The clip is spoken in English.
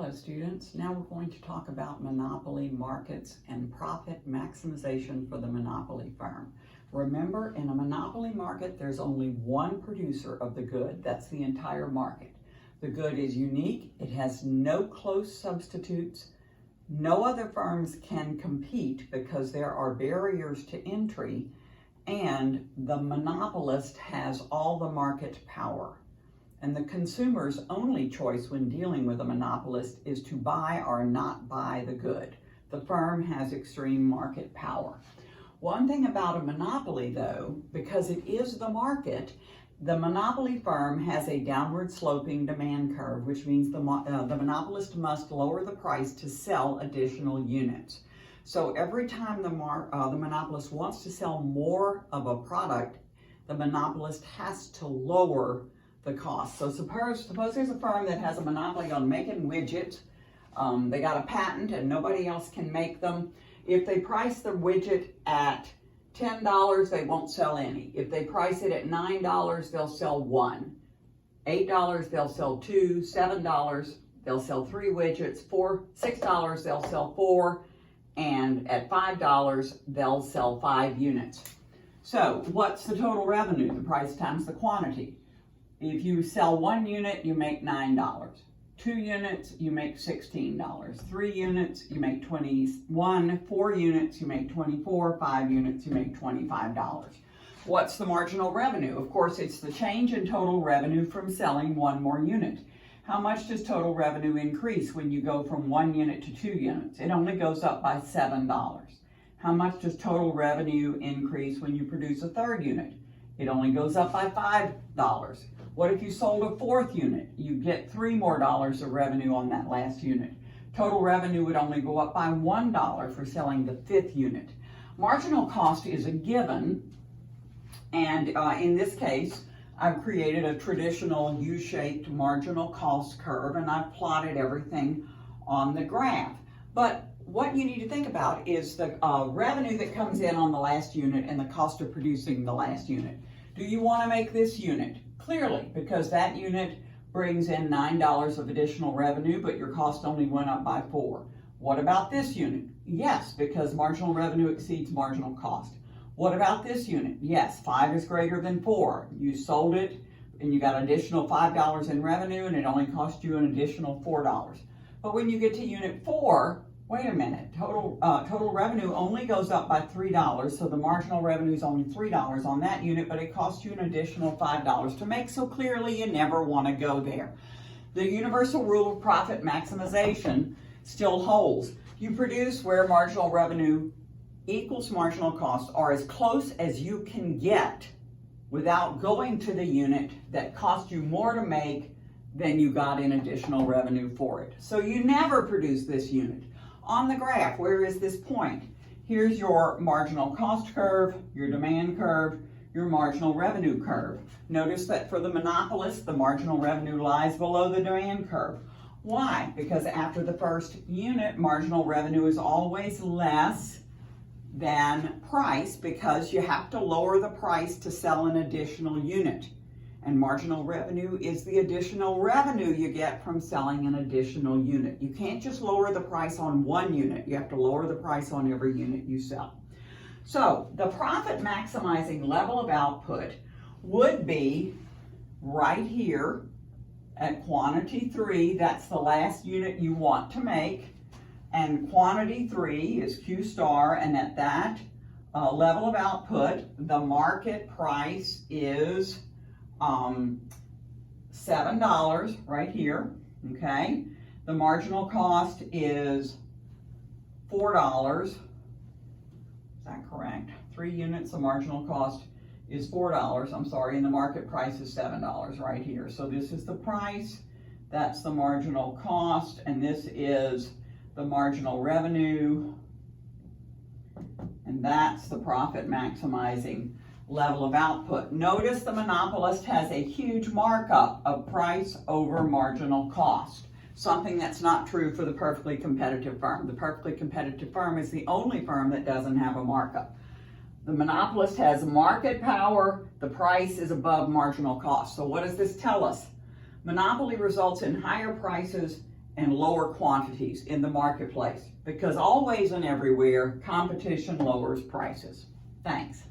Hello students, now we're going to talk about monopoly markets and profit maximization for the monopoly firm. Remember, in a monopoly market, there's only one producer of the good. That's the entire market. The good is unique. It has no close substitutes. No other firms can compete because there are barriers to entry, and the monopolist has all the market power. And the consumer's only choice when dealing with a monopolist is to buy or not buy the good. The firm has extreme market power. One thing about a monopoly, though, because it is the market, the monopoly firm has a downward sloping demand curve, which means the monopolist must lower the price to sell additional units. So every time the monopolist wants to sell more of a product, the monopolist has to lower the cost. So suppose there's a firm that has a monopoly on making widgets. They got a patent and nobody else can make them. If they price the widget at $10, they won't sell any. If they price it at $9, they'll sell one. $8, they'll sell two. $7, they'll sell three widgets. $6, they'll sell four. And at $5, they'll sell 5 units. So what's the total revenue? The price times the quantity. If you sell 1 unit, you make $9. 2 units, you make $16. 3 units, you make $21. 4 units, you make $24. 5 units, you make $25. What's the marginal revenue? Of course, it's the change in total revenue from selling 1 more unit. How much does total revenue increase when you go from 1 unit to 2 units? It only goes up by $7. How much does total revenue increase when you produce a 3rd unit? It only goes up by $5. What if you sold a 4th unit? You get $3 more of revenue on that last unit. Total revenue would only go up by $1 for selling the 5th unit. Marginal cost is a given, and in this case, I've created a traditional U-shaped marginal cost curve, and I've plotted everything on the graph. But what you need to think about is the revenue that comes in on the last unit and the cost of producing the last unit. Do you want to make this unit? Clearly, because that unit brings in $9 of additional revenue, but your cost only went up by 4. What about this unit? Yes, because marginal revenue exceeds marginal cost. What about this unit? Yes, 5 is greater than 4. You sold it and you got additional $5 in revenue, and it only cost you an additional $4. But when you get to unit 4, wait a minute, total revenue only goes up by $3, so the marginal revenue is only $3 on that unit, but it costs you an additional $5 to make, so clearly you never want to go there. The universal rule of profit maximization still holds. You produce where marginal revenue equals marginal cost, or as close as you can get without going to the unit that cost you more to make than you got in additional revenue for it. So you never produce this unit. On the graph, where is this point? Here's your marginal cost curve, your demand curve, your marginal revenue curve. Notice that for the monopolist, the marginal revenue lies below the demand curve. Why? Because after the first unit, marginal revenue is always less than price, because you have to lower the price to sell an additional unit. And marginal revenue is the additional revenue you get from selling an additional unit. You can't just lower the price on 1 unit. You have to lower the price on every unit you sell. So the profit maximizing level of output would be right here at quantity 3. That's the last unit you want to make. And quantity 3 is Q star, and at that level of output, the market price is $7 right here, okay? The marginal cost is $4. Is that correct? 3 units, the marginal cost is $4, I'm sorry, and the market price is $7 right here. So this is the price, that's the marginal cost, and this is the marginal revenue, and that's the profit maximizing level of output. Notice the monopolist has a huge markup of price over marginal cost, something that's not true for the perfectly competitive firm. The perfectly competitive firm is the only firm that doesn't have a markup. The monopolist has market power, the price is above marginal cost. So what does this tell us? Monopoly results in higher prices and lower quantities in the marketplace, because always and everywhere, competition lowers prices. Thanks.